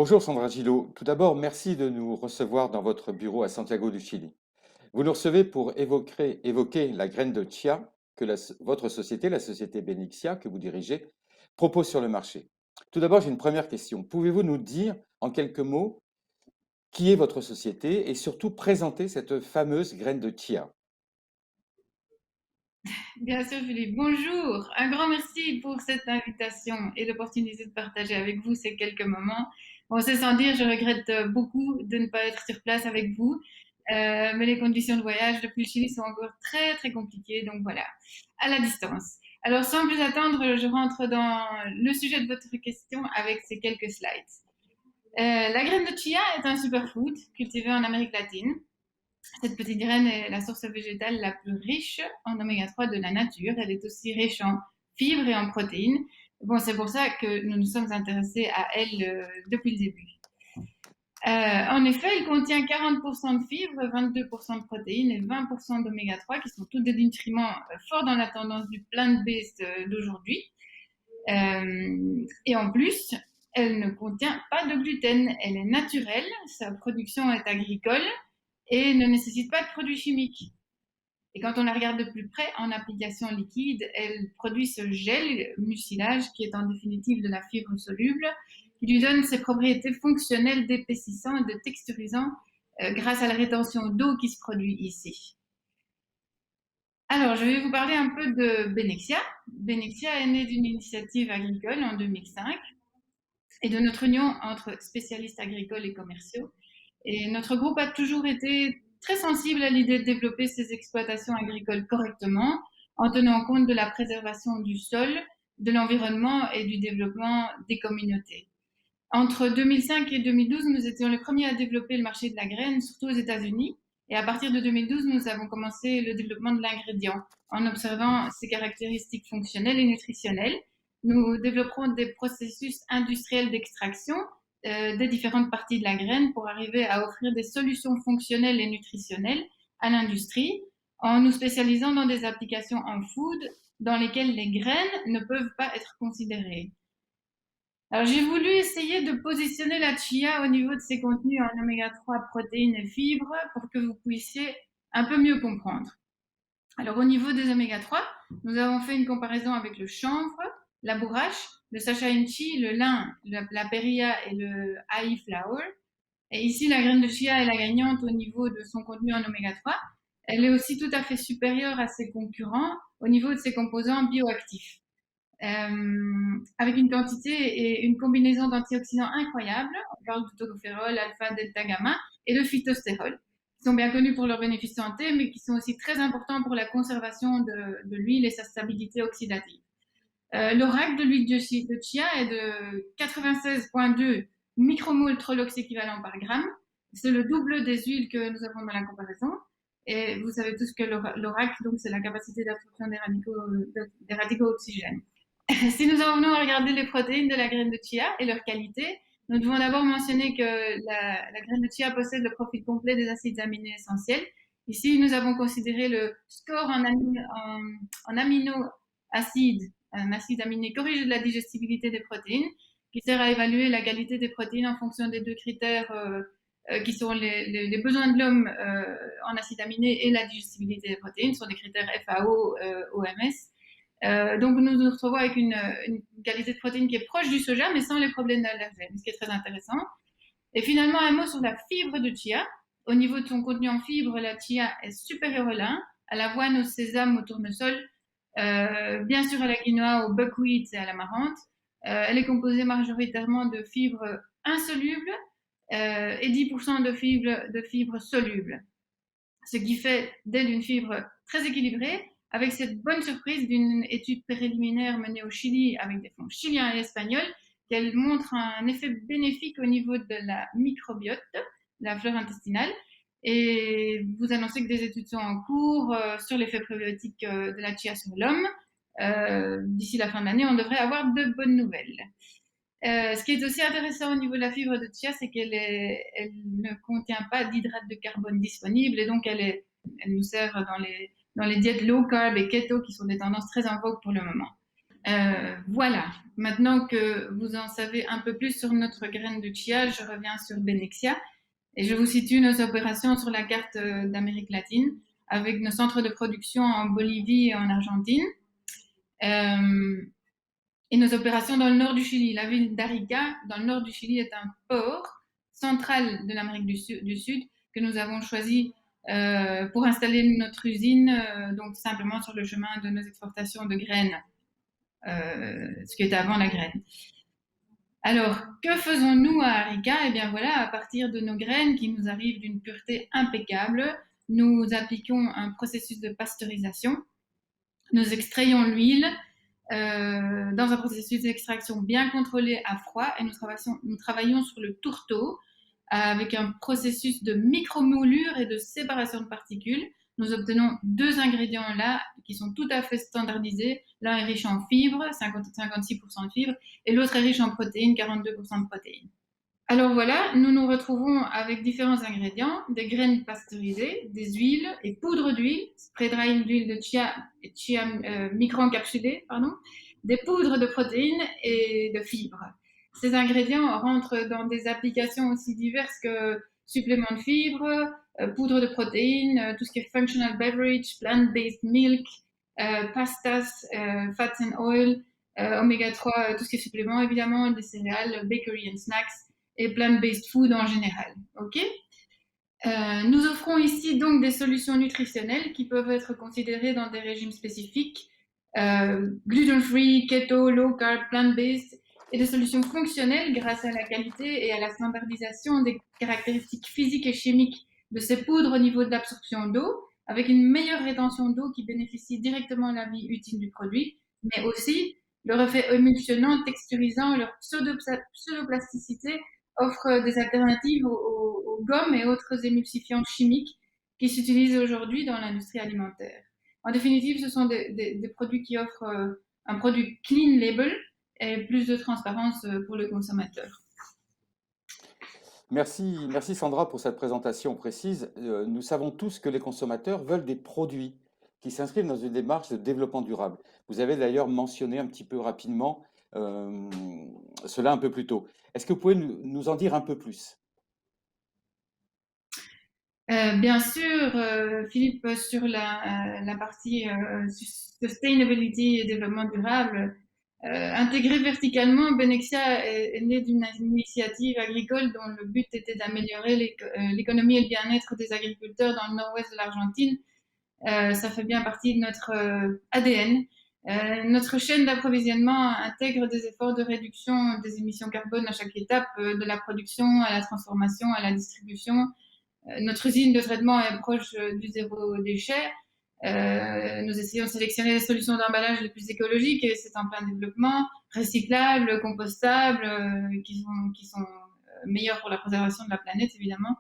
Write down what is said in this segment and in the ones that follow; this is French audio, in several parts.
Bonjour Sandra Gillot. Tout d'abord, merci de nous recevoir dans votre bureau à Santiago du Chili. Vous nous recevez pour évoquer la graine de chia que votre société, la société Benixia, que vous dirigez, propose sur le marché. Tout d'abord, j'ai une première question. Pouvez-vous nous dire en quelques mots qui est votre société et surtout présenter cette fameuse graine de chia? Bien sûr, Philippe. Bonjour. Un grand merci pour cette invitation et l'opportunité de partager avec vous ces quelques moments. Bon, c'est sans dire, je regrette beaucoup de ne pas être sur place avec vous, mais les conditions de voyage depuis le Chili sont encore très, très compliquées. Donc voilà, à la distance. Alors, sans plus attendre, je rentre dans le sujet de votre question avec ces quelques slides. La graine de chia est un superfood cultivé en Amérique latine. Cette petite graine est la source végétale la plus riche en oméga 3 de la nature. Elle est aussi riche en fibres et en protéines. Bon, c'est pour ça que nous nous sommes intéressés à elle depuis le début. En effet, elle contient 40% de fibres, 22% de protéines et 20% d'oméga 3 qui sont tous des nutriments forts dans la tendance du plant-based d'aujourd'hui. Et en plus, elle ne contient pas de gluten. Elle est naturelle, sa production est agricole et ne nécessite pas de produits chimiques. Et quand on la regarde de plus près, en application liquide, elle produit ce gel mucilage qui est en définitive de la fibre soluble, qui lui donne ses propriétés fonctionnelles d'épaississant et de texturisant grâce à la rétention d'eau qui se produit ici. Alors, je vais vous parler un peu de Benexia. Benexia est née d'une initiative agricole en 2005 et de notre union entre spécialistes agricoles et commerciaux. Et notre groupe a toujours été très sensible à l'idée de développer ces exploitations agricoles correctement, en tenant compte de la préservation du sol, de l'environnement et du développement des communautés. Entre 2005 et 2012, nous étions les premiers à développer le marché de la graine, surtout aux États-Unis. Et à partir de 2012, nous avons commencé le développement de l'ingrédient en observant ses caractéristiques fonctionnelles et nutritionnelles. Nous développerons des processus industriels d'extraction des différentes parties de la graine pour arriver à offrir des solutions fonctionnelles et nutritionnelles à l'industrie en nous spécialisant dans des applications en food dans lesquelles les graines ne peuvent pas être considérées. Alors, j'ai voulu essayer de positionner la chia au niveau de ses contenus en oméga 3, protéines et fibres pour que vous puissiez un peu mieux comprendre. Alors, au niveau des oméga 3, nous avons fait une comparaison avec le chanvre, la bourrache, le sacha inchi, le lin, la perilla et le ai flower. Et ici, la graine de chia est la gagnante au niveau de son contenu en oméga 3. Elle est aussi tout à fait supérieure à ses concurrents au niveau de ses composants bioactifs avec une quantité et une combinaison d'antioxydants incroyables. On parle de tocophérol, alpha, delta, gamma et de phytostérol, qui sont bien connus pour leurs bénéfices santé, mais qui sont aussi très importants pour la conservation de l'huile et sa stabilité oxydative. L'ORAC de l'huile de chia est de 96,2 micromoles Trolox équivalent par gramme. C'est le double des huiles que nous avons dans la comparaison. Et vous savez tous que l'ORAC, donc, c'est la capacité d'absorption des radicaux oxygènes. Si nous en venons à regarder les protéines de la graine de chia et leur qualité, nous devons d'abord mentionner que la graine de chia possède le profil complet des acides aminés essentiels. Ici, nous avons considéré le score en aminoacides, un acide aminé corrigé de la digestibilité des protéines, qui sert à évaluer la qualité des protéines en fonction des deux critères qui sont les besoins de l'homme en acides aminés et la digestibilité des protéines, ce sont des critères FAO, OMS. Donc, nous nous retrouvons avec une qualité de protéine qui est proche du soja, mais sans les problèmes d'allergènes, ce qui est très intéressant. Et finalement, un mot sur la fibre de chia. Au niveau de son contenu en fibres, la chia est supérieure au lin, à l'avoine, au sésame, au tournesol, bien sûr à la quinoa, au buckwheat et à l'amarante. Elle est composée majoritairement de fibres insolubles et 10% de fibres solubles, ce qui fait d'elle une fibre très équilibrée, avec cette bonne surprise d'une étude préliminaire menée au Chili avec des fonds chiliens et espagnols, qu'elle montre un effet bénéfique au niveau de la microbiote, la flore intestinale. Et vous annoncez que des études sont en cours sur l'effet probiotique de la chia sur l'homme. D'ici la fin de l'année, on devrait avoir de bonnes nouvelles. Ce qui est aussi intéressant au niveau de la fibre de chia, c'est elle ne contient pas d'hydrate de carbone disponible et donc elle nous sert dans les diètes low carb et keto qui sont des tendances très en vogue pour le moment. Voilà, maintenant que vous en savez un peu plus sur notre graine de chia, je reviens sur Benexia et je vous situe nos opérations sur la carte d'Amérique latine avec nos centres de production en Bolivie et en Argentine euh, et nos opérations dans le nord du Chili. La ville d'Arica, dans le nord du Chili, est un port central de l'Amérique du Sud que nous avons choisi pour installer notre usine, donc simplement sur le chemin de nos exportations de graines, ce qui était avant la graine. Alors, que faisons-nous à Arica? Eh bien voilà, à partir de nos graines qui nous arrivent d'une pureté impeccable, nous appliquons un processus de pasteurisation. Nous extrayons l'huile dans un processus d'extraction bien contrôlé à froid et nous travaillons sur le tourteau avec un processus de micromoulure et de séparation de particules. Nous obtenons deux ingrédients là qui sont tout à fait standardisés. L'un est riche en fibres, 56% de fibres, et l'autre est riche en protéines, 42% de protéines. Alors voilà, nous nous retrouvons avec différents ingrédients, des graines pasteurisées, des huiles et poudre d'huile, spray drying d'huile de chia, micro-encapsulée, pardon, des poudres de protéines et de fibres. Ces ingrédients rentrent dans des applications aussi diverses que suppléments de fibres, poudre de protéines, tout ce qui est functional beverage, plant-based milk, pastas, fats and oil, oméga 3, tout ce qui est suppléments évidemment, des céréales, bakery and snacks et plant-based food en général. Ok. Nous offrons ici donc des solutions nutritionnelles qui peuvent être considérées dans des régimes spécifiques, gluten-free, keto, low carb, plant-based, et des solutions fonctionnelles grâce à la qualité et à la standardisation des caractéristiques physiques et chimiques de ces poudres au niveau de l'absorption d'eau, avec une meilleure rétention d'eau qui bénéficie directement à la vie utile du produit, mais aussi leur effet émulsionnant, texturisant, leur pseudoplasticité offre des alternatives aux gommes et autres émulsifiants chimiques qui s'utilisent aujourd'hui dans l'industrie alimentaire. En définitive, ce sont des produits qui offrent un produit clean label et plus de transparence pour le consommateur. Merci Sandra pour cette présentation précise. Nous savons tous que les consommateurs veulent des produits qui s'inscrivent dans une démarche de développement durable. Vous avez d'ailleurs mentionné un petit peu rapidement euh, cela un peu plus tôt. Est-ce que vous pouvez nous en dire un peu plus? Bien sûr, Philippe, sur la partie sustainability et développement durable, intégré verticalement, Benexia est né d'une initiative agricole dont le but était d'améliorer l'économie et le bien-être des agriculteurs dans le nord-ouest de l'Argentine. Ça fait bien partie de notre ADN. Notre chaîne d'approvisionnement intègre des efforts de réduction des émissions carbone à chaque étape, de la production à la transformation, à la distribution. Notre usine de traitement est proche du zéro déchet. Nous essayons de sélectionner les solutions d'emballage les plus écologiques et c'est en plein développement, recyclables, compostables, qui sont meilleurs pour la préservation de la planète évidemment.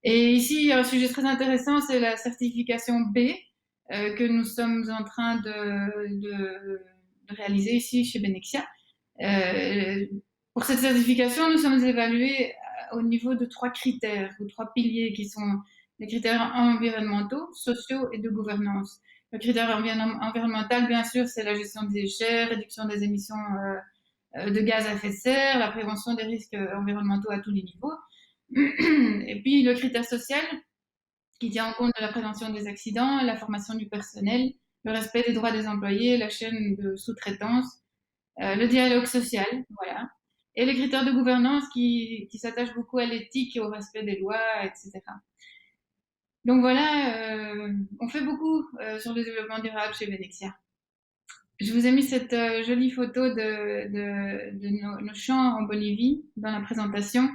Et ici, un sujet très intéressant, c'est la certification B que nous sommes en train de réaliser ici chez Benexia. Pour cette certification, nous sommes évalués au niveau de trois critères ou trois piliers qui sont les critères environnementaux, sociaux et de gouvernance. Le critère environnemental, bien sûr, c'est la gestion des déchets, réduction des émissions de gaz à effet de serre, la prévention des risques environnementaux à tous les niveaux. Et puis le critère social, qui tient en compte de la prévention des accidents, la formation du personnel, le respect des droits des employés, la chaîne de sous-traitance, le dialogue social, voilà. Et les critères de gouvernance qui s'attachent beaucoup à l'éthique et au respect des lois, etc. Donc voilà, on fait beaucoup sur le développement durable chez Benexia. Je vous ai mis cette jolie photo de nos champs en Bolivie dans la présentation.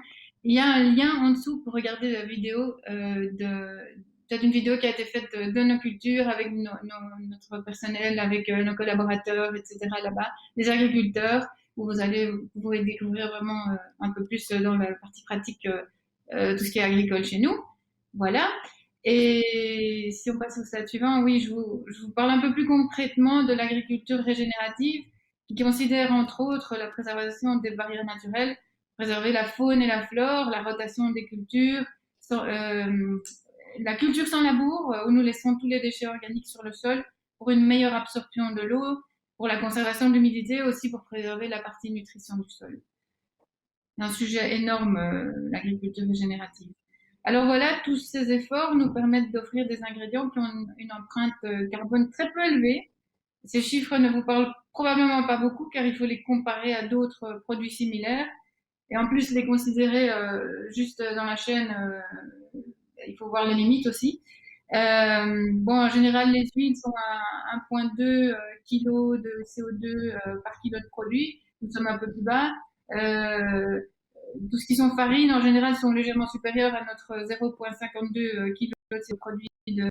Il y a un lien en dessous pour regarder la vidéo peut-être une vidéo qui a été faite de nos cultures avec notre personnel, avec nos collaborateurs, etc. là-bas, les agriculteurs, où vous pourrez découvrir vraiment un peu plus dans la partie pratique tout ce qui est agricole chez nous. Voilà. Et si on passe au stade suivant, oui, je vous parle un peu plus concrètement de l'agriculture régénérative, qui considère entre autres la préservation des barrières naturelles, préserver la faune et la flore, la rotation des cultures, la culture sans labour, où nous laissons tous les déchets organiques sur le sol pour une meilleure absorption de l'eau, pour la conservation de l'humidité, aussi pour préserver la partie nutrition du sol. C'est un sujet énorme, l'agriculture régénérative. Alors voilà, tous ces efforts nous permettent d'offrir des ingrédients qui ont une empreinte carbone très peu élevée. Ces chiffres ne vous parlent probablement pas beaucoup car il faut les comparer à d'autres produits similaires et en plus les considérer juste dans la chaîne, il faut voir les limites aussi. Bon, en général, les huiles sont à 1,2 kg de CO2 par kilo de produit. Nous sommes un peu plus bas. Euh, tout ce qui sont farines, en général, sont légèrement supérieurs à notre 0,52 kg de produits de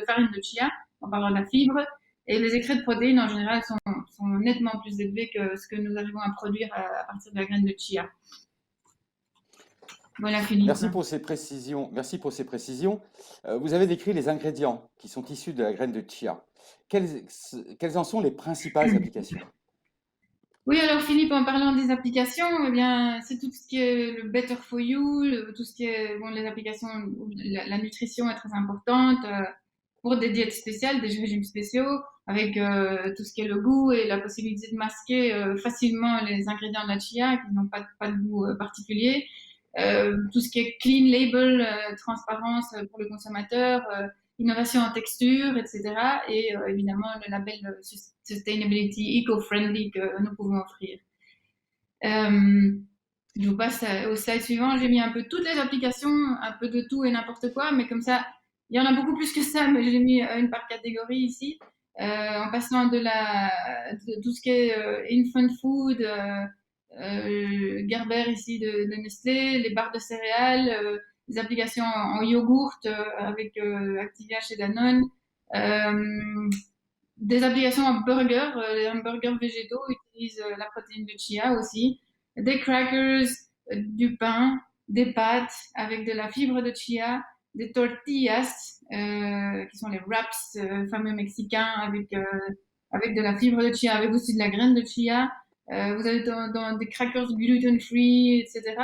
farine de chia, en parlant de la fibre. Et les excrets de protéines, en général, sont nettement plus élevés que ce que nous arrivons à produire à partir de la graine de chia. Voilà, Philippe. Merci pour ces précisions. Merci pour ces précisions. Vous avez décrit les ingrédients qui sont issus de la graine de chia. Quelles en sont les principales applications? Oui, alors Philippe, en parlant des applications, eh bien, c'est tout ce qui est le better for you, tout ce qui est bon, les applications où la nutrition est très importante pour des diètes spéciales, des régimes spéciaux, avec tout ce qui est le goût et la possibilité de masquer facilement les ingrédients de la chia qui n'ont pas de goût particulier. Tout ce qui est clean label, transparence pour le consommateur, innovation en texture, etc. Et évidemment le label Sustainability Eco-Friendly que nous pouvons offrir. Je vous passe au slide suivant. J'ai mis un peu toutes les applications, un peu de tout et n'importe quoi, mais comme ça, il y en a beaucoup plus que ça, mais j'ai mis une par catégorie ici. En passant de tout ce qui est infant food, Gerber ici de Nestlé, les barres de céréales, les applications en yogourt avec Activia chez Danone, des applications en burger, les hamburgers végétaux utilisent la protéine de chia aussi, des crackers, du pain, des pâtes avec de la fibre de chia, des tortillas, qui sont les wraps fameux mexicains avec de la fibre de chia, avec aussi de la graine de chia. Vous avez dans des crackers gluten-free, etc.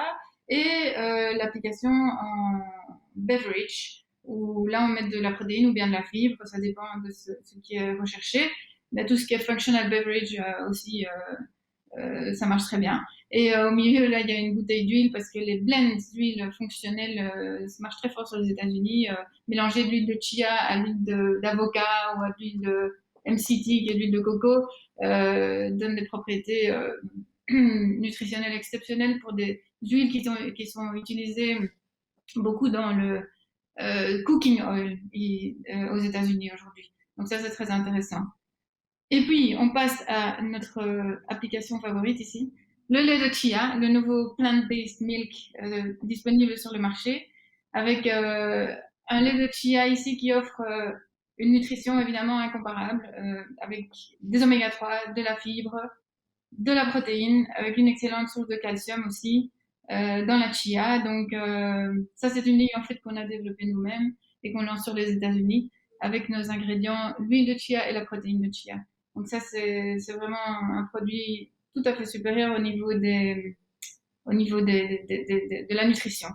Et l'application en beverage, où là on met de la protéine ou bien de la fibre, ça dépend de ce qui est recherché. Mais tout ce qui est functional beverage aussi, ça marche très bien. Et au milieu, là, il y a une bouteille d'huile parce que les blends d'huile fonctionnelle, ça marche très fort sur les États-Unis. Mélanger de l'huile de chia à l'huile d'avocat ou à l'huile de MCT, qui est de l'huile de coco, donne des propriétés nutritionnelles exceptionnelles pour des huiles qui sont utilisées beaucoup dans le cooking oil aux États-Unis aujourd'hui. Donc ça, c'est très intéressant. Et puis, on passe à notre application favorite ici, le lait de chia, le nouveau plant-based milk disponible sur le marché, avec un lait de chia ici qui offre une nutrition évidemment incomparable, avec des oméga 3, de la fibre, de la protéine, avec une excellente source de calcium aussi dans la chia. Donc ça, c'est une ligne en fait qu'on a développée nous-mêmes et qu'on lance sur les États-Unis avec nos ingrédients, l'huile de chia et la protéine de chia. Donc ça, c'est vraiment un produit tout à fait supérieur au niveau de la nutrition,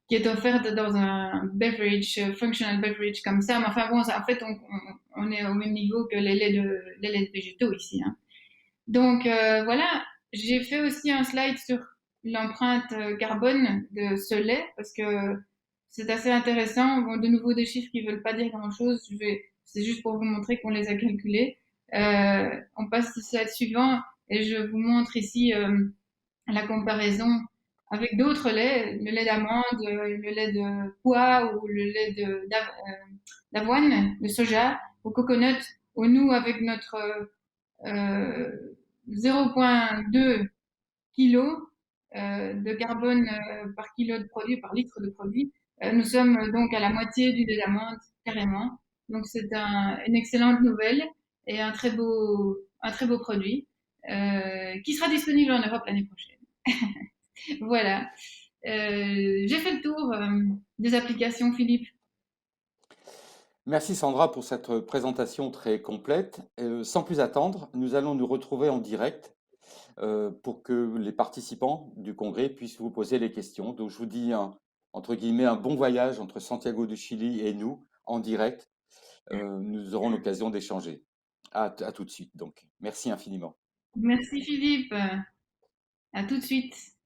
qui est offerte dans un beverage, functional beverage comme ça. Mais enfin bon, en fait, on est au même niveau que les laits végétaux ici. Hein. Donc voilà, j'ai fait aussi un slide sur l'empreinte carbone de ce lait parce que c'est assez intéressant. Bon, de nouveau des chiffres qui veulent pas dire grand-chose. C'est juste pour vous montrer qu'on les a calculés. On passe au slide suivant et je vous montre ici la comparaison avec d'autres laits, le lait d'amande, le lait de pois ou le lait d'avoine, de soja, au coconut, au nous avec notre 0,2 kg de carbone par kilo de produit, par litre de produit. Nous sommes donc à la moitié du lait d'amande, carrément. Donc c'est une excellente nouvelle et un très beau produit qui sera disponible en Europe l'année prochaine. Voilà. J'ai fait le tour des applications, Philippe. Merci Sandra pour cette présentation très complète. Sans plus attendre, nous allons nous retrouver en direct pour que les participants du congrès puissent vous poser les questions. Donc je vous dis entre guillemets un bon voyage entre Santiago du Chili et nous en direct. Nous aurons l'occasion d'échanger. À tout de suite donc. Merci infiniment. Merci Philippe. À tout de suite.